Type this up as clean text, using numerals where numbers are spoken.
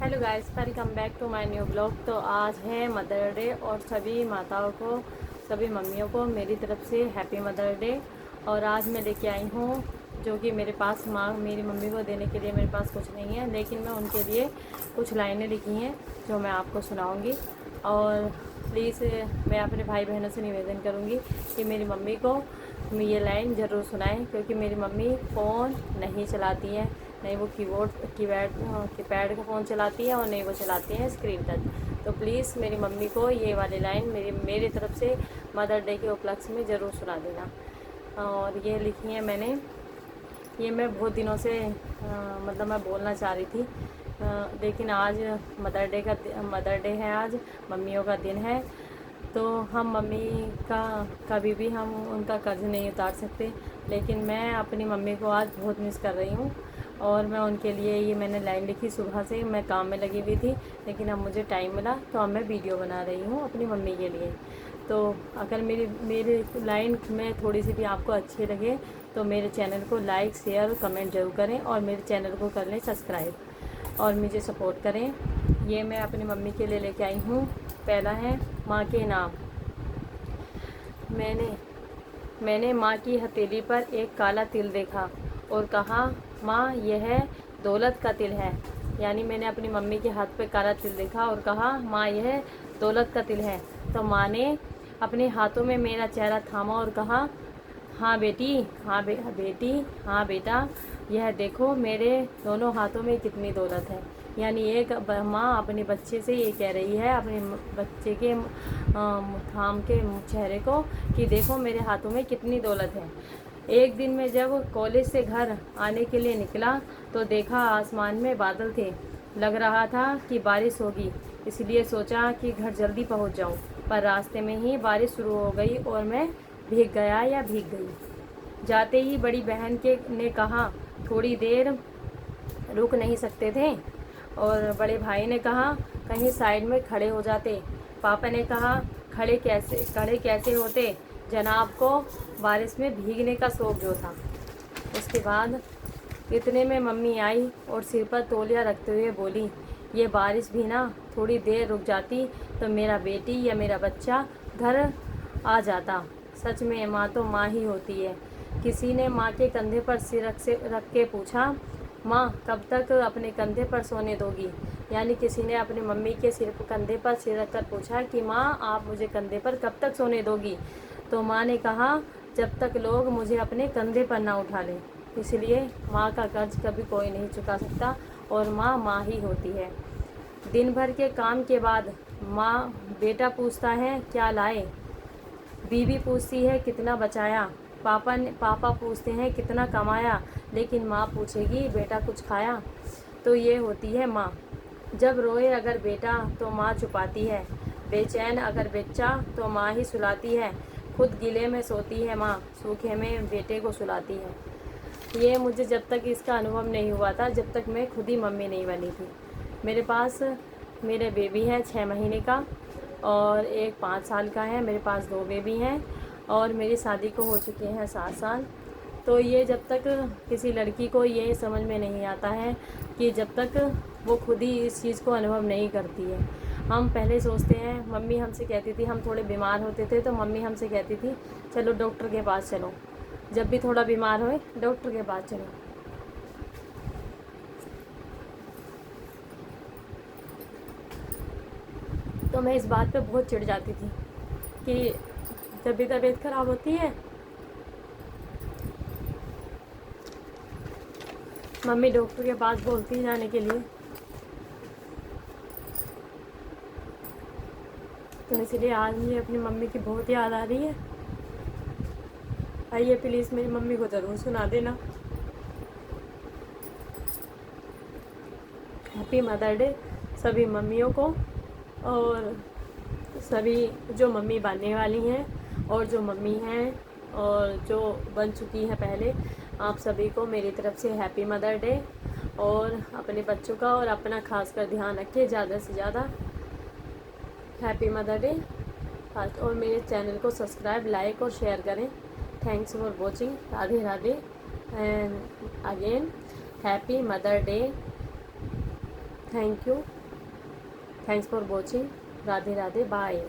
Hello guys, welcome back to my new blog. तो आज है मदर डे और सभी माताओं को, सभी मम्मियों को मेरी तरफ से हैप्पी मदर डे। और आज मैं लेके आई हूँ जो कि मेरे पास मेरी मम्मी को देने के लिए मेरे पास कुछ नहीं है, लेकिन मैं उनके लिए कुछ लाइनें लिखी हैं जो मैं आपको सुनाऊँगी। और प्लीज़ मैं अपने भाई बहनों से निवेदन करूँगी कि मेरी मम्मी को ये लाइन ज़रूर सुनाएं, क्योंकि मेरी मम्मी फ़ोन नहीं चलाती है, नहीं वो कीपैड का फ़ोन चलाती है और नहीं वो चलाती है स्क्रीन टच। तो प्लीज़ मेरी मम्मी को ये वाली लाइन मेरी तरफ से मदर डे के उपलक्ष्य में ज़रूर सुना देना। और ये लिखी है मैंने, ये मैं बहुत दिनों से मतलब मैं बोलना चाह रही थी, लेकिन आज मदर डे है, आज मम्मियों का दिन है। तो हम मम्मी का कभी भी हम उनका कर्ज नहीं उतार सकते, लेकिन मैं अपनी मम्मी को आज बहुत मिस कर रही हूँ। और मैं उनके लिए ये मैंने लाइन लिखी, सुबह से मैं काम में लगी हुई थी, लेकिन अब मुझे टाइम मिला तो अब मैं वीडियो बना रही हूँ अपनी मम्मी के लिए। तो अगर मेरी लाइन में थोड़ी सी भी आपको अच्छी लगे तो मेरे चैनल को लाइक, शेयर और कमेंट ज़रूर करें, और मेरे चैनल को कर लें सब्सक्राइब और मुझे सपोर्ट करें। ये मैं अपनी मम्मी के लिए लेके आई हूँ। पहला है माँ के नाम। मैंने माँ की हथेली पर एक काला तिल देखा और कहा, माँ यह दौलत का तिल है। यानी मैंने अपनी मम्मी के हाथ पे काला तिल देखा और कहा, माँ यह दौलत का तिल है। तो माँ ने अपने हाथों में मेरा चेहरा थामा और कहा, हाँ बेटी, बेटी, हाँ बेटा, यह देखो मेरे दोनों हाथों में कितनी दौलत है। यानी एक माँ अपने बच्चे से ये कह रही है, अपने बच्चे के थाम के चेहरे को, कि देखो मेरे हाथों में कितनी दौलत है। एक दिन में जब कॉलेज से घर आने के लिए निकला तो देखा आसमान में बादल थे। लग रहा था कि बारिश होगी, इसलिए सोचा कि घर जल्दी पहुंच जाऊं, पर रास्ते में ही बारिश शुरू हो गई और मैं भीग गई। जाते ही बड़ी बहन के ने कहा, थोड़ी देर रुक नहीं सकते थे? और बड़े भाई ने कहा, कहीं साइड में खड़े हो जाते। पापा ने कहा, खड़े कैसे होते, जनाब को बारिश में भीगने का शौक जो था। उसके बाद इतने में मम्मी आई और सिर पर तौलिया रखते हुए बोली, ये बारिश भी ना थोड़ी देर रुक जाती तो मेरा बेटी या मेरा बच्चा घर आ जाता। सच में माँ तो माँ ही होती है। किसी ने माँ के कंधे पर सिर रख के पूछा, माँ कब तक अपने कंधे पर सोने दोगी? यानी किसी ने अपनी मम्मी के कंधे पर सिर रखकर पूछा कि माँ आप मुझे कंधे पर कब तक सोने दोगी? तो माँ ने कहा, जब तक लोग मुझे अपने कंधे पर ना उठा लें। इसलिए माँ का कर्ज कभी कोई नहीं चुका सकता, और माँ माँ ही होती है। दिन भर के काम के बाद माँ बेटा पूछता है, क्या लाए? बीवी पूछती है, कितना बचाया? पापा पूछते हैं, कितना कमाया? लेकिन माँ पूछेगी, बेटा कुछ खाया? तो ये होती है माँ। जब रोए अगर बेटा तो माँ छुपाती है, बेचैन अगर बच्चा तो माँ ही सुलाती है, खुद गीले में सोती है माँ, सूखे में बेटे को सुलाती है। ये मुझे जब तक इसका अनुभव नहीं हुआ था, जब तक मैं खुद ही मम्मी नहीं बनी थी। मेरे पास मेरे बेबी है 6 महीने का और एक 5 साल का है। मेरे पास 2 बेबी हैं और मेरी शादी को हो चुके हैं 7 साल। तो ये जब तक किसी लड़की को ये समझ में नहीं आता है कि जब तक वो खुद ही इस चीज़ को अनुभव नहीं करती है। हम पहले सोचते हैं, मम्मी हमसे कहती थी, हम थोड़े बीमार होते थे तो मम्मी हमसे कहती थी, चलो डॉक्टर के पास चलो, जब भी थोड़ा बीमार होए डॉक्टर के पास चलो। तो मैं इस बात पे बहुत चिढ़ जाती थी कि जब भी तबीयत खराब होती है मम्मी डॉक्टर के पास बोलती है जाने के लिए। तो इसलिए आज मुझे अपनी मम्मी की बहुत याद आ रही है। आइए प्लीज़ मेरी मम्मी को ज़रूर सुना देना। हैप्पी मदर डे सभी मम्मियों को, और सभी जो मम्मी बनने वाली हैं और जो मम्मी हैं और जो बन चुकी हैं पहले, आप सभी को मेरी तरफ से हैप्पी मदर डे। और अपने बच्चों का और अपना खास कर ध्यान रखें ज़्यादा से ज़्यादा। हैप्पी मदर डे फर्स्ट, और मेरे चैनल को सब्सक्राइब, लाइक और शेयर करें। Thanks for watching. Radhe Radhe and again happy mother day. Thank you, thanks for watching, Radhe Radhe, bye.